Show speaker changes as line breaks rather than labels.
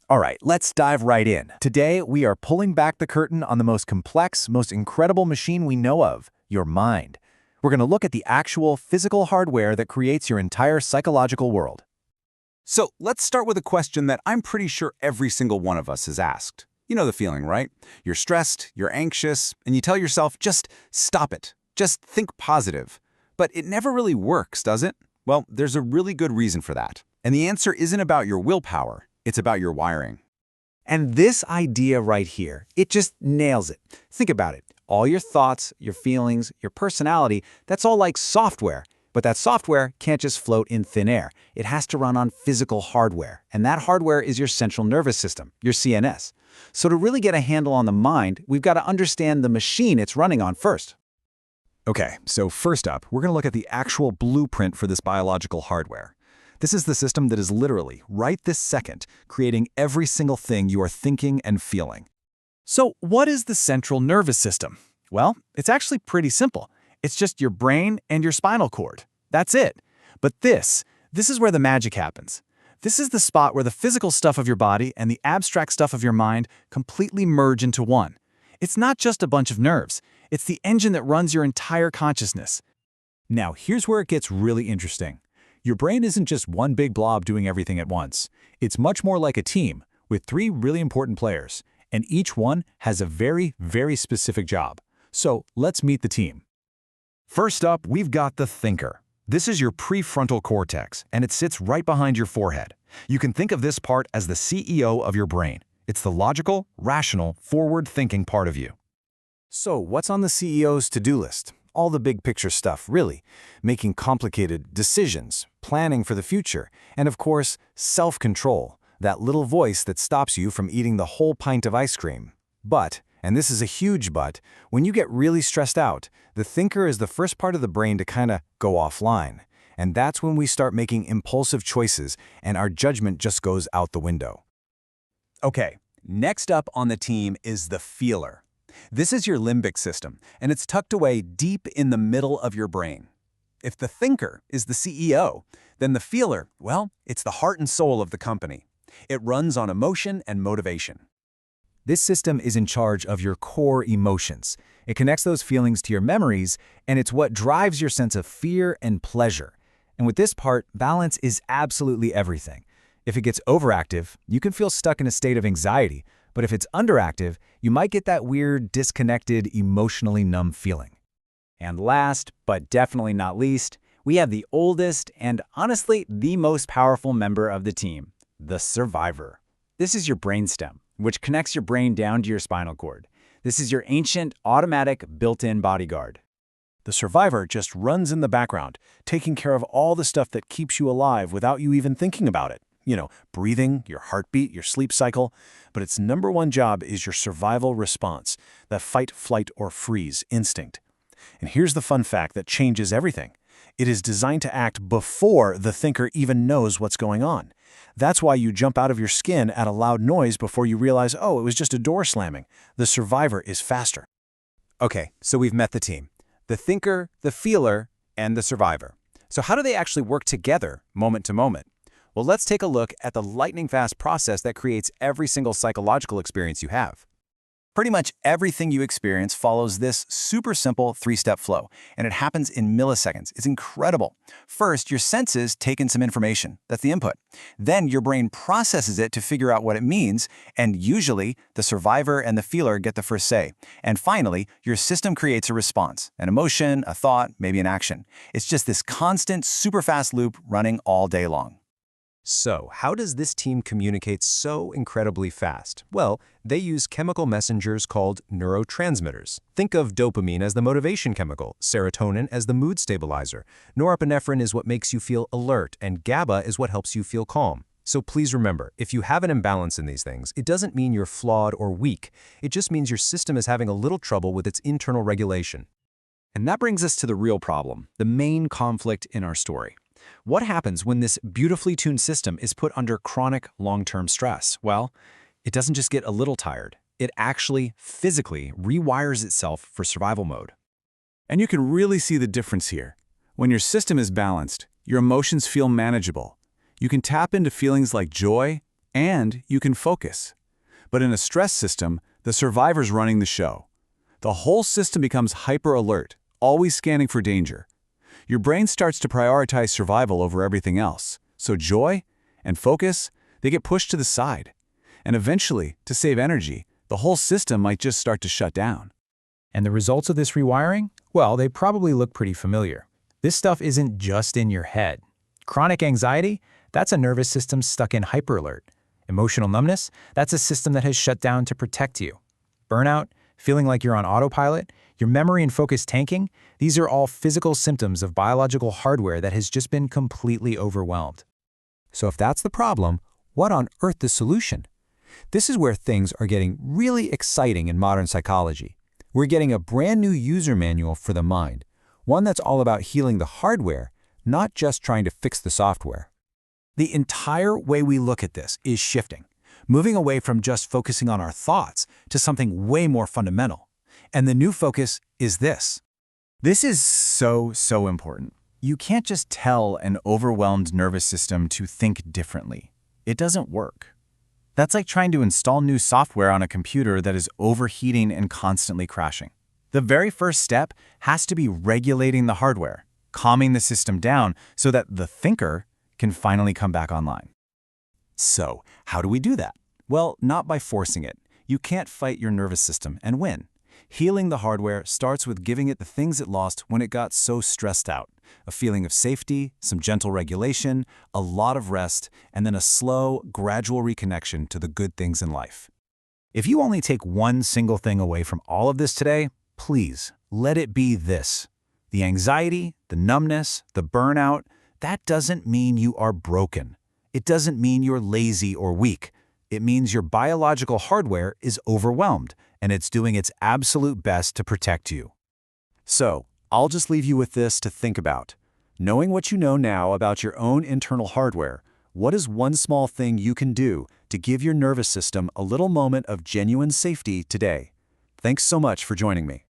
All right, let's dive right in. Today, we are pulling back the curtain on the most complex, most incredible machine we know of, your mind. We're going to look at the actual physical hardware that creates your entire psychological world.
So let's start with a question that I'm pretty sure every single one of us has asked. You know the feeling, right? You're stressed, you're anxious, and you tell yourself, just stop it. Just think positive. But it never really works, does it? Well, there's a really good reason for that. And the answer isn't about your willpower, it's about your wiring.
And this idea right here, it just nails it. Think about it. All your thoughts, your feelings, your personality, that's all like software. But that software can't just float in thin air. It has to run on physical hardware. And that hardware is your central nervous system, your CNS. So to really get a handle on the mind, we've got to understand the machine it's running on first.
Okay, so first up, we're going to look at the actual blueprint for this biological hardware. This is the system that is literally, right this second, creating every single thing you are thinking and feeling.
So what is the central nervous system? Well, it's actually pretty simple. It's just your brain and your spinal cord. That's it. But this is where the magic happens. This is the spot where the physical stuff of your body and the abstract stuff of your mind completely merge into one. It's not just a bunch of nerves. It's the engine that runs your entire consciousness.
Now, here's where it gets really interesting. Your brain isn't just one big blob doing everything at once. It's much more like a team, with 3 really important players, and each one has a very, very specific job. So let's meet the team. First up, we've got the thinker. This is your prefrontal cortex, and it sits right behind your forehead. You can think of this part as the CEO of your brain. It's the logical, rational, forward-thinking part of you.
So what's on the CEO's to-do list? All the big picture stuff, really. Making complicated decisions, planning for the future, and of course, self-control, that little voice that stops you from eating the whole pint of ice cream. But, and this is a huge but, when you get really stressed out, the thinker is the first part of the brain to kind of go offline. And that's when we start making impulsive choices and our judgment just goes out the window.
Okay, next up on the team is the feeler. This is your limbic system, and it's tucked away deep in the middle of your brain. If the thinker is the CEO, then the feeler, well, it's the heart and soul of the company. It runs on emotion and motivation.
This system is in charge of your core emotions. It connects those feelings to your memories, and it's what drives your sense of fear and pleasure. And with this part, balance is absolutely everything. If it gets overactive, you can feel stuck in a state of anxiety, but if it's underactive, you might get that weird, disconnected, emotionally numb feeling.
And last, but definitely not least, we have the oldest and honestly the most powerful member of the team, the survivor. This is your brainstem, which connects your brain down to your spinal cord. This is your ancient, automatic, built-in bodyguard.
The survivor just runs in the background, taking care of all the stuff that keeps you alive without you even thinking about it. You know, breathing, your heartbeat, your sleep cycle. But its number one job is your survival response, that fight, flight, or freeze instinct. And here's the fun fact that changes everything. It is designed to act before the thinker even knows what's going on. That's why you jump out of your skin at a loud noise before you realize, oh, it was just a door slamming. The survivor is faster.
Okay, so we've met the team. The thinker, the feeler, and the survivor. So how do they actually work together, moment to moment? Well, let's take a look at the lightning-fast process that creates every single psychological experience you have.
Pretty much everything you experience follows this super simple 3-step flow, and it happens in milliseconds. It's incredible. First, your senses take in some information. That's the input. Then your brain processes it to figure out what it means, and usually the survivor and the feeler get the first say. And finally, your system creates a response, an emotion, a thought, maybe an action. It's just this constant, super fast loop running all day long.
So, how does this team communicate so incredibly fast? Well, they use chemical messengers called neurotransmitters. Think of dopamine as the motivation chemical, serotonin as the mood stabilizer, norepinephrine is what makes you feel alert, and GABA is what helps you feel calm. So please remember, if you have an imbalance in these things, it doesn't mean you're flawed or weak. It just means your system is having a little trouble with its internal regulation.
And that brings us to the real problem, the main conflict in our story. What happens when this beautifully tuned system is put under chronic long-term stress? Well, it doesn't just get a little tired. It actually physically rewires itself for survival mode.
And you can really see the difference here. When your system is balanced, your emotions feel manageable. You can tap into feelings like joy,
And you can focus. But in a stress system, the survivor's running the show. The whole system becomes hyper-alert, always scanning for danger. Your brain starts to prioritize survival over everything else. So joy and focus, they get pushed to the side. And eventually, to save energy, the whole system might just start to shut down.
And the results of this rewiring? Well, they probably look pretty familiar. This stuff isn't just in your head. Chronic anxiety? That's a nervous system stuck in hyperalert. Emotional numbness? That's a system that has shut down to protect you. Burnout? Feeling like you're on autopilot? Your memory and focus tanking? These are all physical symptoms of biological hardware that has just been completely overwhelmed.
So if that's the problem, what on earth the solution? This is where things are getting really exciting in modern psychology. We're getting a brand new user manual for the mind, one that's all about healing the hardware, not just trying to fix the software.
The entire way we look at this is shifting, moving away from just focusing on our thoughts to something way more fundamental. And the new focus is this.
This is so important. You can't just tell an overwhelmed nervous system to think differently. It doesn't work. That's like trying to install new software on a computer that is overheating and constantly crashing. The very first step has to be regulating the hardware, calming the system down so that the thinker can finally come back online.
So, how do we do that? Well, not by forcing it. You can't fight your nervous system and win. Healing the hardware starts with giving it the things it lost when it got so stressed out. A feeling of safety, some gentle regulation, a lot of rest, and then a slow, gradual reconnection to the good things in life. If you only take one single thing away from all of this today, please let it be this. The anxiety, the numbness, the burnout, that doesn't mean you are broken. It doesn't mean you're lazy or weak. It means your biological hardware is overwhelmed, and it's doing its absolute best to protect you.
So, I'll just leave you with this to think about. Knowing what you know now about your own internal hardware, what is one small thing you can do to give your nervous system a little moment of genuine safety today? Thanks so much for joining me.